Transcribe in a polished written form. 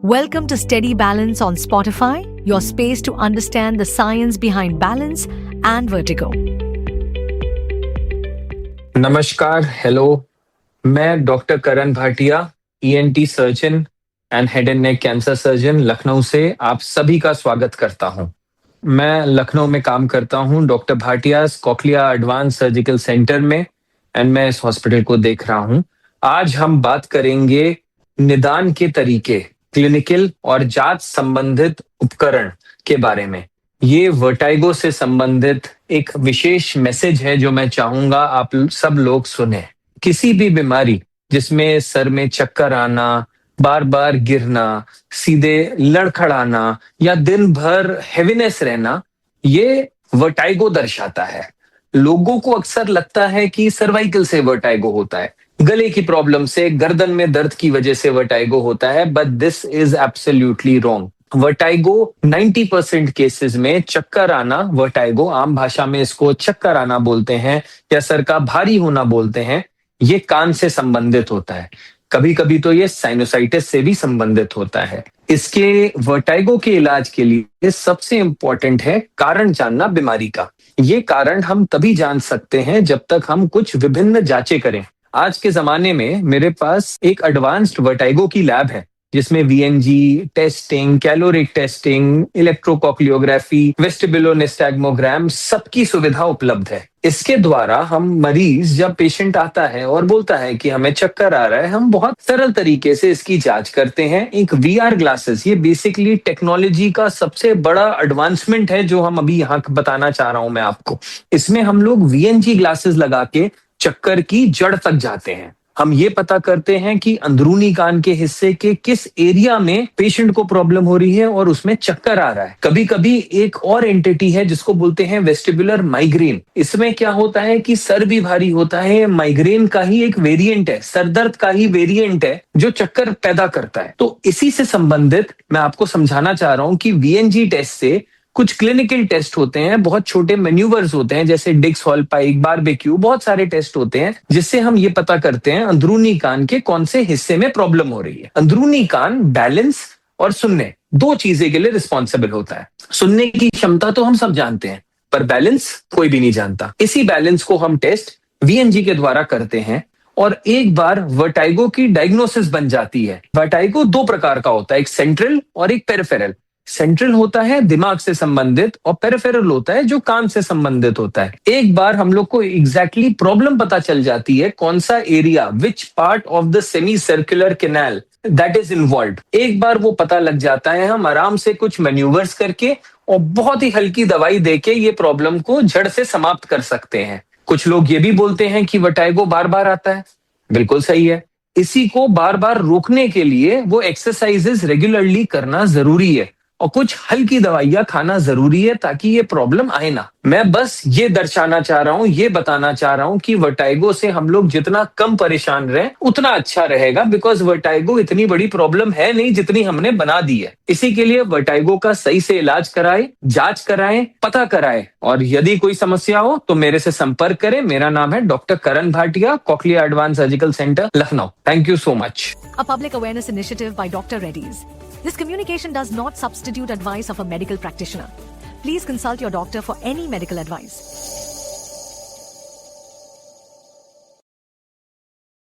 Welcome to Steady Balance on Spotify, your space to understand the science behind balance and vertigo. नमस्कार, hello. मैं doctor Karan Bhatia, ENT surgeon and head and neck cancer surgeon Lucknow से आप सभी का स्वागत करता हूं। मैं लखनऊ में काम करता हूं doctor Bhatia's cochlea advance surgical centre में एंड मैं इस हॉस्पिटल को देख रहा हूं। आज हम बात करेंगे निदान के तरीके, क्लिनिकल और जांच संबंधित उपकरण के बारे में। ये वर्टाइगो से संबंधित एक विशेष मैसेज है जो मैं चाहूंगा आप सब लोग सुने। किसी भी बीमारी जिसमें सर में चक्कर आना, बार बार गिरना, सीधे लड़खड़ाना या दिन भर हेवीनेस रहना, ये वर्टाइगो दर्शाता है। लोगों को अक्सर लगता है कि सर्वाइकल से वर्टाइगो होता है, गले की प्रॉब्लम से, गर्दन में दर्द की वजह से वर्टाइगो होता है, but this is absolutely wrong. Vertigo 90% cases में चक्कर आना, वर्टाइगो आम भाषा में इसको चक्कर आना बोलते हैं या सर का भारी होना बोलते हैं, ये कान से संबंधित होता है। कभी कभी तो ये साइनोसाइटिस से भी संबंधित होता है। इसके वर्टाइगो के इलाज के लिए सबसे इंपॉर्टेंट है कारण जानना बीमारी का। ये कारण हम तभी जान सकते हैं जब तक हम कुछ विभिन्न जांचें करें। आज के जमाने में मेरे पास एक एडवांस्ड वर्टाइगो की लैब है जिसमें वीएनजी टेस्टिंग, कैलोरिक टेस्टिंग, इलेक्ट्रोकॉक्लियोग्राफी, वेस्टिबुलोनिस्टैग्मोग्राम सबकी सुविधा उपलब्ध है। इसके द्वारा हम मरीज जब पेशेंट आता है और बोलता है कि हमें चक्कर आ रहा है, हम बहुत सरल तरीके से इसकी जांच करते हैं। एक वीआर ग्लासेस, ये बेसिकली टेक्नोलॉजी का सबसे बड़ा एडवांसमेंट है जो हम अभी यहाँ बताना चाह रहा हूं मैं आपको। इसमें हम लोग वीएनजी ग्लासेस लगा के चक्कर की जड़ तक जाते हैं। हम ये पता करते हैं कि अंदरूनी कान के हिस्से के किस एरिया में पेशेंट को प्रॉब्लम हो रही है और उसमें चक्कर आ रहा है। कभी कभी एक और एंटिटी है जिसको बोलते हैं वेस्टिबुलर माइग्रेन। इसमें क्या होता है कि सर भी भारी होता है, माइग्रेन का ही एक वेरिएंट है, सरदर्द का ही वेरिएंट है जो चक्कर पैदा करता है। तो इसी से संबंधित मैं आपको समझाना चाह रहा हूं कि वीएनजी टेस्ट से कुछ क्लिनिकल टेस्ट होते हैं, बहुत छोटे मैन्यूवर्स होते हैं जैसे डिक्स हॉल पाइक, बारबेक्यू, बहुत सारे टेस्ट होते हैं जिससे हम ये पता करते हैं अंदरूनी कान के कौन से हिस्से में प्रॉब्लम हो रही है। अंदरूनी कान बैलेंस और सुनने दो चीजें के लिए रिस्पॉन्सिबल होता है। सुनने की क्षमता तो हम सब जानते हैं, पर बैलेंस कोई भी नहीं जानता। इसी बैलेंस को हम टेस्ट वीएनजी के द्वारा करते हैं और एक बार वर्टाइगो की डायग्नोसिस बन जाती है। वर्टाइगो दो प्रकार का होता है, एक सेंट्रल और एक पेरिफेरल। सेंट्रल होता है दिमाग से संबंधित और पेरिफेरल होता है जो कान से संबंधित होता है। एक बार हम लोग को एग्जैक्टली प्रॉब्लम पता चल जाती है, कौन सा area, which part of the semi circular canal that is involved. एक बार वो पता लग जाता है, हम आराम से कुछ मैन्यूवर्स करके और बहुत ही हल्की दवाई देके ये प्रॉब्लम को जड़ से समाप्त कर सकते हैं। कुछ लोग ये भी बोलते हैं कि वर्टाइगो बार बार आता है, बिल्कुल सही है। इसी को बार बार रोकने के लिए वो एक्सरसाइजेस रेगुलरली करना जरूरी है और कुछ हल्की दवाइयां खाना जरूरी है ताकि ये प्रॉब्लम आए ना। मैं बस ये दर्शाना चाह रहा हूं, ये बताना चाह रहा हूं कि वर्टाइगो से हम लोग जितना कम परेशान रहे उतना अच्छा रहेगा, बिकॉज वर्टाइगो इतनी बड़ी प्रॉब्लम है नहीं जितनी हमने बना दी है। इसी के लिए वर्टाइगो का सही से इलाज कराए, जांच कराएं, पता कराएं और यदि कोई समस्या हो तो मेरे से संपर्क करें। मेरा नाम है doctor Karan Bhatia, cochlea advance surgical centre, Lucknow. Thank you so much. A public awareness initiative by Dr. Reddy's. This communication does not substitute advice of a medical practitioner. Please consult your doctor for any medical advice.